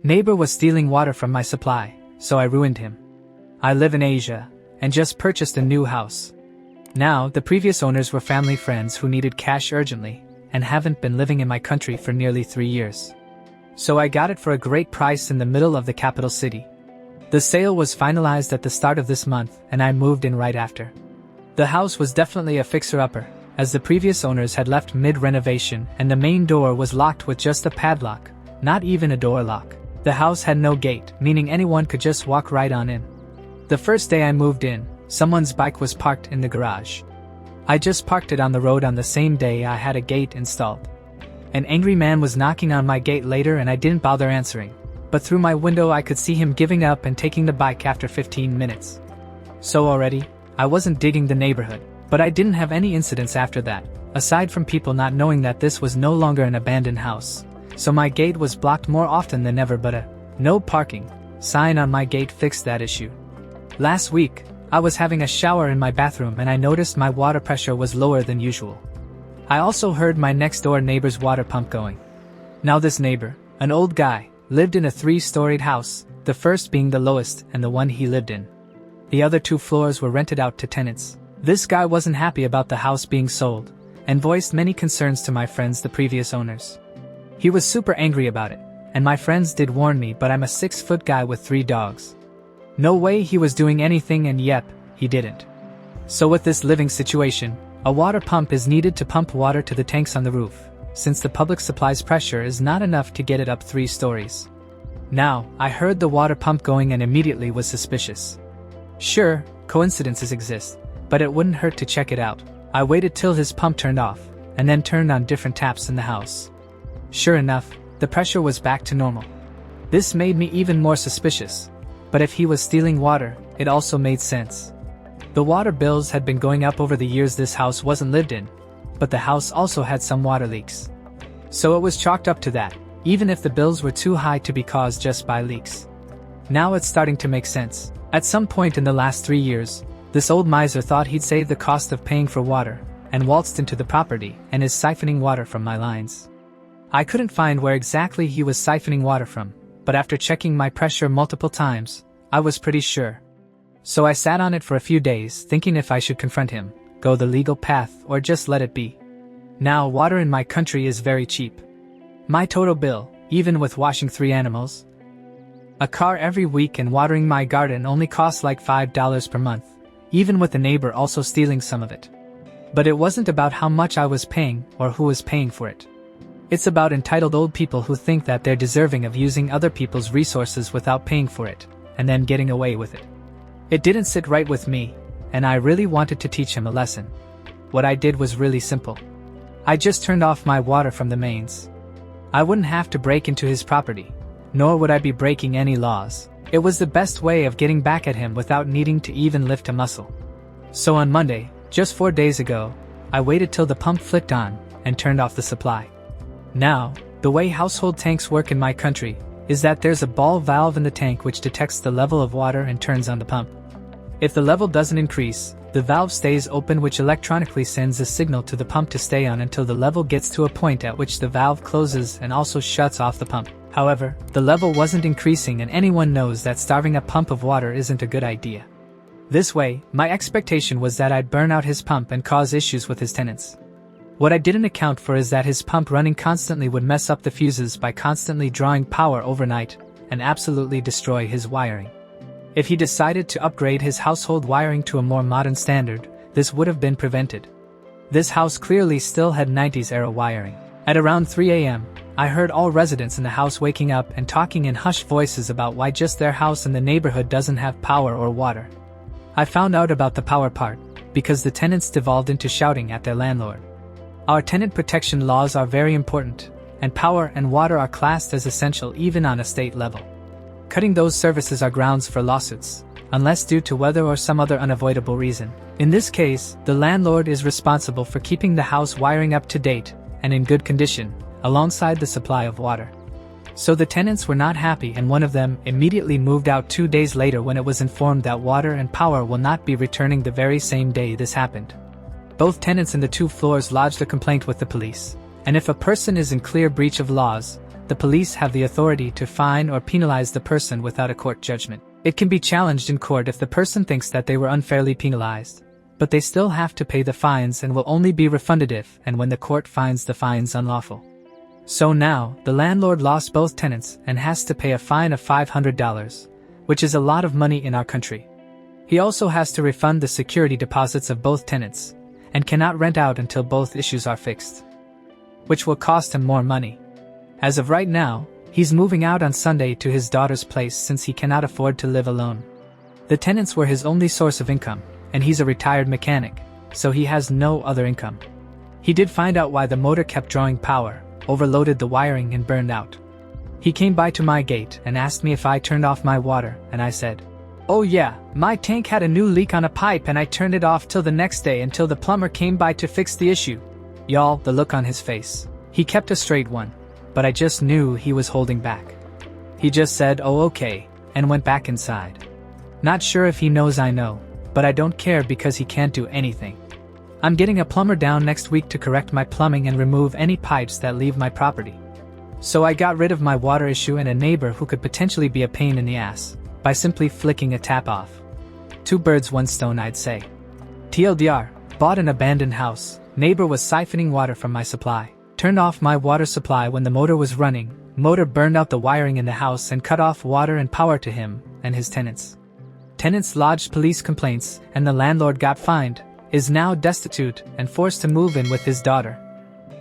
Neighbor was stealing water from my supply, so I ruined him. I live in Asia, and just purchased a new house. Now, the previous owners were family friends who needed cash urgently, and haven't been living in my country for nearly 3 years. So I got it for a great price in the middle of the capital city. The sale was finalized at the start of this month, and I moved in right after. The house was definitely a fixer-upper, as the previous owners had left mid-renovation and the main door was locked with just a padlock, not even a door lock. The house had no gate, meaning anyone could just walk right on in. The first day I moved in, someone's bike was parked in the garage. I just parked it on the road on the same day I had a gate installed. An angry man was knocking on my gate later and I didn't bother answering, but through my window I could see him giving up and taking the bike after 15 minutes. So already, I wasn't digging the neighborhood, but I didn't have any incidents after that, aside from people not knowing that this was no longer an abandoned house. So my gate was blocked more often than ever, but a "no parking" sign on my gate fixed that issue. Last week, I was having a shower in my bathroom and I noticed my water pressure was lower than usual. I also heard my next door neighbor's water pump going. Now this neighbor, an old guy, lived in a 3-storied house, the first being the lowest and the one he lived in. The other 2 floors were rented out to tenants. This guy wasn't happy about the house being sold, and voiced many concerns to my friends, the previous owners. He was super angry about it, and my friends did warn me, but I'm a 6-foot guy with 3 dogs. No way he was doing anything, and yep, he didn't. So with this living situation, a water pump is needed to pump water to the tanks on the roof, since the public supply's pressure is not enough to get it up 3 stories. Now, I heard the water pump going and immediately was suspicious. Sure, coincidences exist, but it wouldn't hurt to check it out. I waited till his pump turned off, and then turned on different taps in the house. Sure enough, the pressure was back to normal. This made me even more suspicious, but if he was stealing water, it also made sense. The water bills had been going up over the years this house wasn't lived in, but the house also had some water leaks. So it was chalked up to that, even if the bills were too high to be caused just by leaks. Now it's starting to make sense. At some point in the last 3 years, this old miser thought he'd save the cost of paying for water, and waltzed into the property and is siphoning water from my lines. I couldn't find where exactly he was siphoning water from, but after checking my pressure multiple times, I was pretty sure. So I sat on it for a few days, thinking if I should confront him, go the legal path, or just let it be. Now water in my country is very cheap. My total bill, even with washing 3 animals, a car every week and watering my garden only costs like $5 per month, even with the neighbor also stealing some of it. But it wasn't about how much I was paying or who was paying for it. It's about entitled old people who think that they're deserving of using other people's resources without paying for it, and then getting away with it. It didn't sit right with me, and I really wanted to teach him a lesson. What I did was really simple. I just turned off my water from the mains. I wouldn't have to break into his property, nor would I be breaking any laws. It was the best way of getting back at him without needing to even lift a muscle. So on Monday, just 4 days ago, I waited till the pump flicked on, and turned off the supply. Now, the way household tanks work in my country, is that there's a ball valve in the tank which detects the level of water and turns on the pump. If the level doesn't increase, the valve stays open, which electronically sends a signal to the pump to stay on until the level gets to a point at which the valve closes and also shuts off the pump. However, the level wasn't increasing, and anyone knows that starving a pump of water isn't a good idea. This way, my expectation was that I'd burn out his pump and cause issues with his tenants. What I didn't account for is that his pump running constantly would mess up the fuses by constantly drawing power overnight, and absolutely destroy his wiring. If he decided to upgrade his household wiring to a more modern standard, this would have been prevented. This house clearly still had 90s era wiring. At around 3 a.m., I heard all residents in the house waking up and talking in hushed voices about why just their house in the neighborhood doesn't have power or water. I found out about the power part, because the tenants devolved into shouting at their landlord. Our tenant protection laws are very important, and power and water are classed as essential even on a state level. Cutting those services are grounds for lawsuits, unless due to weather or some other unavoidable reason. In this case, the landlord is responsible for keeping the house wiring up to date and in good condition, alongside the supply of water. So the tenants were not happy, and one of them immediately moved out 2 days later when it was informed that water and power will not be returning the very same day this happened. Both tenants in the 2 floors lodged a complaint with the police, and if a person is in clear breach of laws, the police have the authority to fine or penalize the person without a court judgment. It can be challenged in court if the person thinks that they were unfairly penalized, but they still have to pay the fines and will only be refunded if and when the court finds the fines unlawful. So now, the landlord lost both tenants and has to pay a fine of $500, which is a lot of money in our country. He also has to refund the security deposits of both tenants, and cannot rent out until both issues are fixed, which will cost him more money. As of right now, he's moving out on Sunday to his daughter's place since he cannot afford to live alone. The tenants were his only source of income, and he's a retired mechanic, so he has no other income. He did find out why the motor kept drawing power, overloaded the wiring and burned out. He came by to my gate and asked me if I turned off my water, and I said, "Oh yeah, my tank had a new leak on a pipe and I turned it off till the next day until the plumber came by to fix the issue." Y'all, the look on his face. He kept a straight one, but I just knew he was holding back. He just said, "Oh okay," and went back inside. Not sure if he knows I know, but I don't care because he can't do anything. I'm getting a plumber down next week to correct my plumbing and remove any pipes that leave my property. So I got rid of my water issue and a neighbor who could potentially be a pain in the ass, by simply flicking a tap off. 2 birds, 1 stone, I'd say. TLDR, bought an abandoned house. Neighbor was siphoning water from my supply. Turned off my water supply when the motor was running. Motor burned out the wiring in the house and cut off water and power to him and his tenants. Tenants lodged police complaints and the landlord got fined, is now destitute and forced to move in with his daughter.